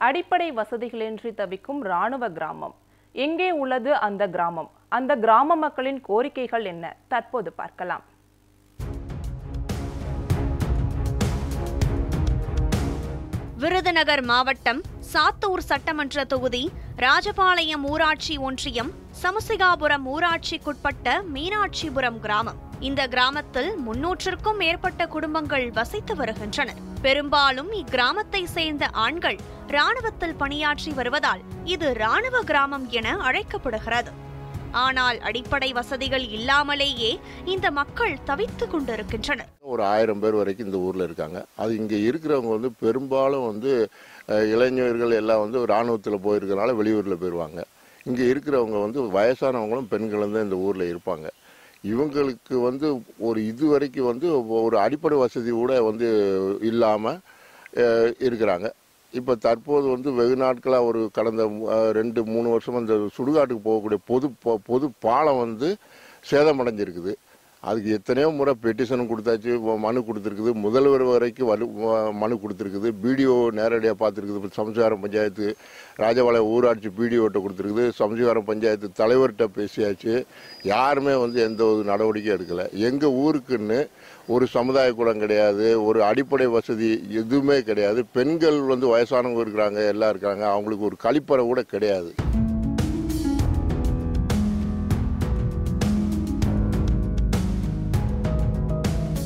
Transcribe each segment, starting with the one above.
அடிப்படை வசதிகளின்றி தவிக்கும் இராணுவ கிராமம். எங்கே உள்ளது அந்த கிராமம்? அந்த கிராம மக்களின் கோரிக்கைகள் என்ன? தற்போது பார்க்கலாம். விருதுநகர் மாவட்டம் சாத்தூர் சட்டமன்ற தொகுதி ராஜபாளையம் ஊராட்சி ஒன்றியம் சமுசிகாபுரம் ஊராட்சிக்குட்பட்ட மீனாட்சிபுரம் கிராமம். இந்த கிராமத்தில் 300க்கும் மேற்பட்ட குடும்பங்கள் வசித்து வருகின்றனர். பெரும்பாலும் இக்கிராமத்தை சேர்ந்த ஆண்கள் ராணுவத்தில் பணியாற்றி வருவதால் இது ராணுவ கிராமம் என அழைக்கப்படுகிறது. ஆனால் அடிப்படை வசதிகள் இல்லாமலேயே இந்த மக்கள் தவித்துக் கொண்டிருக்கின்றனர். ஒரு 1000 பேர் வரைக்கும் இந்த ஊர்ல இருக்காங்க. அது இங்க இருக்கிறவங்க பெரும்பாலும் இளைஞர்கள் எல்லாம் இராணுவத்தில் போயிருக்கனால வெளியூர்ல போயிடுவாங்க. இங்க இருக்கிறவங்க வயசானவங்களும் பெண்களும் தான் இந்த ஊர்ல இருப்பாங்க. இவங்களுக்கு ஒரு இதுவரைக்கும் ஒரு அடிப்படை வசதி கூட இல்லாம இருக்கிறாங்க. இப்போ தற்போது வெகு நாட்களாக ஒரு கடந்த 2-3 வருஷமா இந்த சுடுகாட்டுக்கு போகக்கூடிய பொது பாலம் சேதமடைஞ்சிருக்குது. அதுக்கு எத்தனையோ முறை பெட்டிஷனும் கொடுத்தாச்சு, மனு கொடுத்துருக்குது, முதல்வர் வரைக்கும் மனு கொடுத்துருக்குது, பிடிஓ நேரடியாக பார்த்துருக்குது. சமஸ்காரம் பஞ்சாயத்து ராஜபாளையம் ஊராட்சி பிடிஓட்ட கொடுத்துருக்குது, சமஸ்காரம் பஞ்சாயத்து தலைவர்கிட்ட பேசியாச்சு. யாருமே எந்த ஒரு நடவடிக்கையும் எடுக்கலை. எங்கள் ஊருக்குன்னு ஒரு சமுதாய கூடம் கிடையாது, ஒரு அடிப்படை வசதி எதுவுமே கிடையாது. பெண்கள் வயசானவங்க இருக்கிறாங்க, எல்லாம் இருக்கிறாங்க, அவங்களுக்கு ஒரு கழிப்பறை கூட கிடையாது.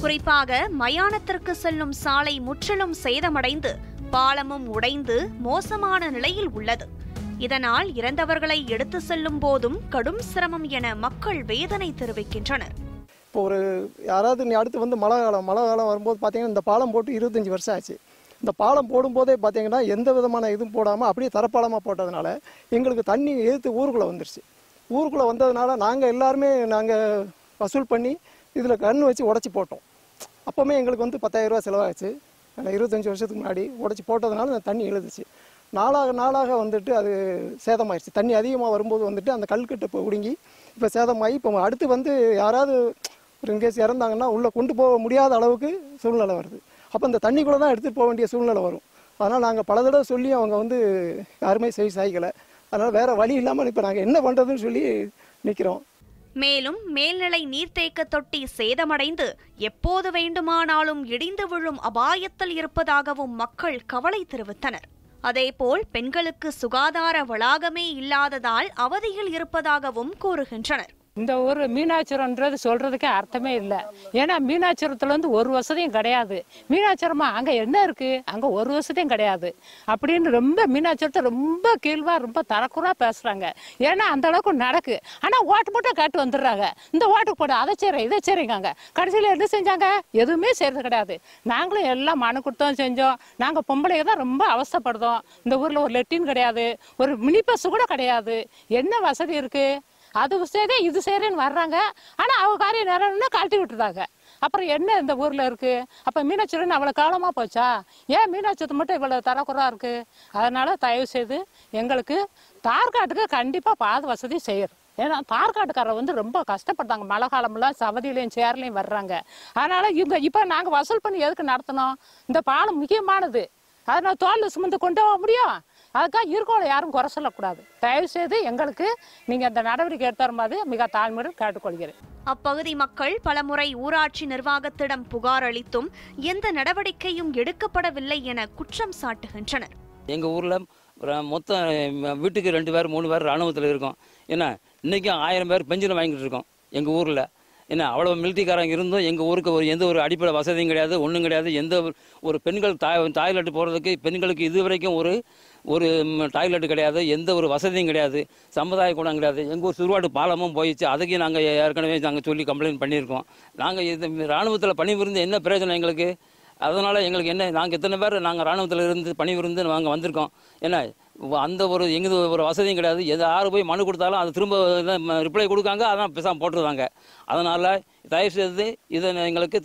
குறிப்பாக மயானத்திற்கு செல்லும் சாலை முற்றிலும் சேதமடைந்து பாலமும் உடைந்து மோசமான நிலையில் உள்ளது. இதனால் இறந்தவர்களை எடுத்து செல்லும் போதும் கடும் சிரமம் என மக்கள் வேதனை தெரிவிக்கின்றனர். இப்போ யாராவது அடுத்து மழை காலம் வரும்போது பார்த்தீங்கன்னா இந்த பாலம் போட்டு 25 வருஷம் ஆச்சு. இந்த பாலம் போடும்போதே பார்த்தீங்கன்னா எந்த விதமான இதுவும் போடாமல் அப்படியே தரப்பாலமாக போட்டதுனால எங்களுக்கு தண்ணி எதிர்த்து ஊருக்குள்ளே வந்துருச்சு. ஊருக்குள்ளே வந்ததுனால நாங்கள் எல்லாருமே வசூல் பண்ணி இதில் கண் வச்சு உடச்சி போட்டோம். அப்போவுமே எங்களுக்கு 10,000 ரூபா செலவாச்சு. 25 வருஷத்துக்கு முன்னாடி உடச்சி போட்டதுனால அந்த தண்ணி எழுதுச்சு. நாளாக அது சேதமாயிடுச்சு. தண்ணி அதிகமாக வரும்போது அந்த கல்கட்டை இப்போ ஒடுங்கி இப்போ சேதமாகி இப்போ அடுத்து யாராவது ஒரு இன்கேஸ் இறந்தாங்கன்னா உள்ளே கொண்டு போக முடியாத அளவுக்கு சூழ்நிலை வருது. அப்போ இந்த தண்ணிக்குள்ளே தான் எடுத்துகிட்டு போக வேண்டிய சூழ்நிலை வரும். அதனால் நாங்கள் பல தடவை சொல்லி அவங்க யாருமே சாய்க்கலை. அதனால் வேறு வழி இல்லாமல் இப்போ நாங்கள் என்ன பண்ணுறதுன்னு சொல்லி நிற்கிறோம். மேலும் மேல்நிலை நீர்த்தேக்க தொட்டி சேதமடைந்து எப்போது வேண்டுமானாலும் இடிந்து விழும் அபாயத்தில் இருப்பதாகவும் மக்கள் கவலை தெரிவித்தனர். அதேபோல் பெண்களுக்கு சுகாதார வளாகமே இல்லாததால் அவதியில் இருப்பதாகவும் கூறுகின்றனர். இந்த ஒரு மீனாட்சிபுரம்ன்றது சொல்றதுக்கே அர்த்தமே இல்லை. ஏன்னா மீனாட்சிபுரத்துல ஒரு வசதியும் கிடையாது. மீனாட்சிபுரமா அங்க என்ன இருக்கு? அங்க ஒரு வசதியும் கிடையாது அப்படின்னு ரொம்ப மீனாட்சிபுரத்தை ரொம்ப கீழ்வா ரொம்ப தரக்குறா பேசுறாங்க. ஏன்னா அந்த அளவுக்கு நடக்கு. ஆனா ஓட்டு போட்டு காட்டு வந்துடுறாங்க. இந்த ஓட்டுக்கு போட அதை செய்யறேன் இதை செய்றீங்க. கடைசியில என்ன செஞ்சாங்க? எதுவுமே செய்யறது கிடையாது. நாங்களும் எல்லாம் மனு கொடுத்தோம் செஞ்சோம். நாங்க பொம்பளைங்க தான் ரொம்ப அவஸ்தைப்படுதோம். இந்த ஊர்ல ஒரு லெட்டின் கிடையாது, ஒரு மினி பஸ் கூட கிடையாது. என்ன வசதி இருக்கு? அது செய்தே இது செய்யறேன்னு வர்றாங்க. ஆனா அவங்க காரியம் நேரம்னா கழட்டி விட்டுறாங்க. அப்புறம் என்ன இந்த ஊர்ல இருக்கு? அப்ப மீனாட்சிபுரம் அவ்வளவு காலமா போச்சா? ஏன் மீனாட்சிபுரத்து மட்டும் இவ்வளவு தரக்குறா இருக்கு? அதனால தயவு செய்து எங்களுக்கு தார்காட்டுக்கு கண்டிப்பா பாத வசதி செய்யணும். ஏன்னா தார்காட்டுக்காரர் ரொம்ப கஷ்டப்படுறாங்க. மழை காலம்லாம் சவதியிலையும் சேர்லையும் வர்றாங்க. அதனால இப்ப நாங்க வசூல் பண்ணி எதுக்கு நடத்தணும்? இந்த பாலம் முக்கியமானது. அதனால தோல்ல சுமந்து கொண்டு போக முடியும். அதுக்காக இருக்கோட யாரும் குறை சொல்லக்கூடாது. தயவு செய்து எங்களுக்கு நீங்க அந்த நடவடிக்கை எடுத்தாருமாறு மிக தாழ்மையுடன் கேட்டுக்கொள்கிறேன். அப்பகுதி மக்கள் பலமுறை ஊராட்சி நிர்வாகத்திடம் புகார் அளித்தும் எந்த நடவடிக்கையும் எடுக்கப்படவில்லை என குற்றம் சாட்டுகின்றனர். எங்க ஊர்ல மொத்தம் வீட்டுக்கு 2 பேர் 3 பேர் ராணுவத்தில் இருக்கோம். ஏன்னா இன்னைக்கும் 1000 பேர் பென்ஷன் வாங்கிட்டு இருக்கோம் எங்க ஊர்ல. ஏன்னா அவ்வளோ மிலிட்டரிக்காரங்க இருந்தும் எங்கள் ஊருக்கு எந்த ஒரு அடிப்படை வசதியும் கிடையாது, ஒன்றும் கிடையாது. எந்த ஒரு பெண்கள் டாய்லெட் போகிறதுக்கு பெண்களுக்கு இது வரைக்கும் ஒரு டாய்லெட் கிடையாது, எந்த ஒரு வசதியும் கிடையாது, சமுதாய கூடம் கிடையாது. எங்கள் ஊர் சுடுகாட்டு பாலமும் போயிடுச்சு. அதுக்கு நாங்கள் ஏற்கனவே நாங்கள் சொல்லி கம்ப்ளைண்ட் பண்ணியிருக்கோம். நாங்கள் இது இராணுவத்தில் பணிபுரிந்து என்ன பிரயோஜனம் எங்களுக்கு? அதனால் எங்களுக்கு என்ன, நாங்கள் எத்தனை பேர் நாங்கள் இராணுவத்தில் இருந்து பணிபுரிந்து நாங்கள் வந்திருக்கோம். ஏன்னா அந்த எங்களுக்கு ஒரு வசதியும் கிடையாது. யாரு போய் மனு கொடுத்தாலும் அது திரும்ப ரிப்ளை கொடுக்காங்க, அதான் பேசாமல் போட்டுருவாங்க. அதனால் தயவு செய்து இதை எங்களுக்கு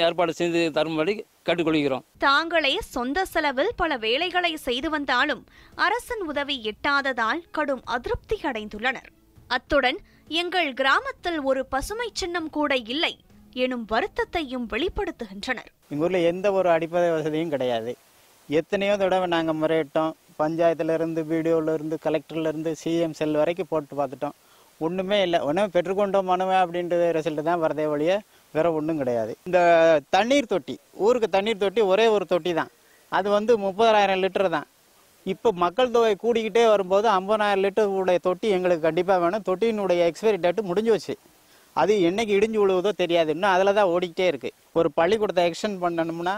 ஏற்பாடு செய்து தரும்படி கேட்டுக்கொள்கிறோம். தாங்களே சொந்த செலவில் பல வேலைகளை செய்து வந்தாலும் அரசின் உதவி எட்டாததால் கடும் அதிருப்தி அடைந்துள்ளனர். அத்துடன் எங்கள் கிராமத்தில் ஒரு பசுமை சின்னம் கூட இல்லை எனும் வருத்தத்தையும் வெளிப்படுத்துகின்றனர். எங்கள் ஊரில் எந்த ஒரு அடிப்படை வசதியும் கிடையாது. எத்தனையோ தடவை நாங்கள் முறையிட்டோம். பஞ்சாயத்துலேருந்து பிடிஓலேருந்து கலெக்டர்லேருந்து சிஎம் செல் வரைக்கும் போட்டு பார்த்துட்டோம். ஒன்றுமே இல்லை. ஒன்றும் பெற்றுக்கொண்டோம் மனுவே அப்படின்றது ரிசல்ட்டு தான் வரதே வழிய வேறு ஒன்றும் கிடையாது. இந்த தண்ணீர் தொட்டி, ஊருக்கு தண்ணீர் தொட்டி ஒரே ஒரு தொட்டி தான். அது 30,000 லிட்டர் தான். இப்போ மக்கள் தொகை கூடிக்கிட்டே வரும்போது 50,000 லிட்டர் உடைய தொட்டி எங்களுக்கு கண்டிப்பாக வேணும். தொட்டியினுடைய எக்ஸ்பைரி டேட்டு முடிஞ்சு வச்சு, அது என்னைக்கு இடிஞ்சு விழுவதோ தெரியாது. இன்னும் அதில் தான் ஓடிக்கிட்டே இருக்குது. ஒரு பள்ளிக்கூடத்தை எக்ஸ்டெண்ட் பண்ணணும்னா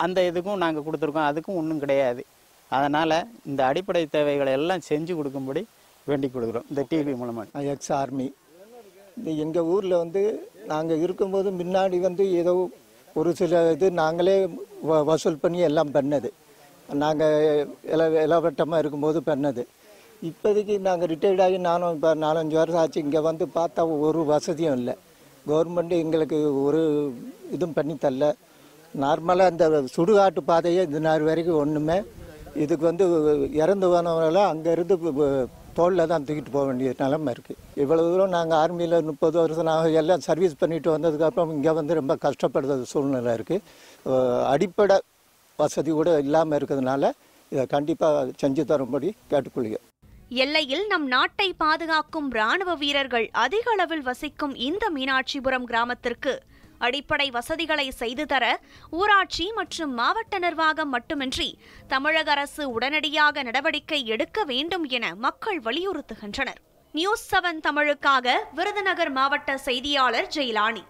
அந்த இதுக்கும் நாங்கள் கொடுத்துருக்கோம், அதுக்கும் ஒன்றும் கிடையாது. அதனால் இந்த அடிப்படை தேவைகளை எல்லாம் செஞ்சு கொடுக்கும்படி வேண்டிக் கொடுக்குறோம் இந்த டிவி மூலமாக. எக்ஸ் ஆர்மி எங்கள் ஊரில் நாங்கள் இருக்கும்போது முன்னாடி ஏதோ ஒரு சில இது நாங்களே வசூல் பண்ணி எல்லாம் பண்ணது. நாங்கள் இலவட்டமாக இருக்கும்போது பண்ணது. இப்போதைக்கு நாங்கள் ரிட்டையர்ட் ஆகி நானும் இப்போ 4-5 வருஷம் ஆச்சு. இங்கே பார்த்தா ஒரு வசதியும் இல்லை. கவர்மெண்ட் எங்களுக்கு ஒரு இதுவும் பண்ணி தரல. நார்மலாக இந்த சுடுகாட்டு பாதையே இது நாள் வரைக்கும் ஒன்றுமே. இதுக்கு இறந்து போனவங்களாம் அங்கேருந்து தோளில் தான் தூக்கிட்டு போக வேண்டிய நிலைமை இருக்குது. இவ்வளோ தூரம் நாங்கள் ஆர்மியில் 30 வருஷம் நாங்கள் எல்லாம் சர்வீஸ் பண்ணிட்டு வந்ததுக்கப்புறம் இங்கே ரொம்ப கஷ்டப்படுற சூழ்நிலை இருக்குது. அடிப்படை வசதி கூட இல்லாமல் இருக்கிறதுனால இதை கண்டிப்பாக செஞ்சு தரும்படி கேட்டுக்கொள்கிறேன். எல்லையில் நம் நாட்டை பாதுகாக்கும் ராணுவ வீரர்கள் அதிக அளவில் வசிக்கும் இந்த மீனாட்சிபுரம் கிராமத்திற்கு அடிப்படை வசதிகளை செய்து தர ஊராட்சி மற்றும் மாவட்ட நிர்வாகம் மட்டுமின்றி தமிழக அரசு உடனடியாக நடவடிக்கை எடுக்க வேண்டும் என மக்கள் வலியுறுத்துகின்றனர். நியூஸ் 7 தமிழுக்காக விருதுநகர் மாவட்ட செய்தியாளர் ஜெயலானி.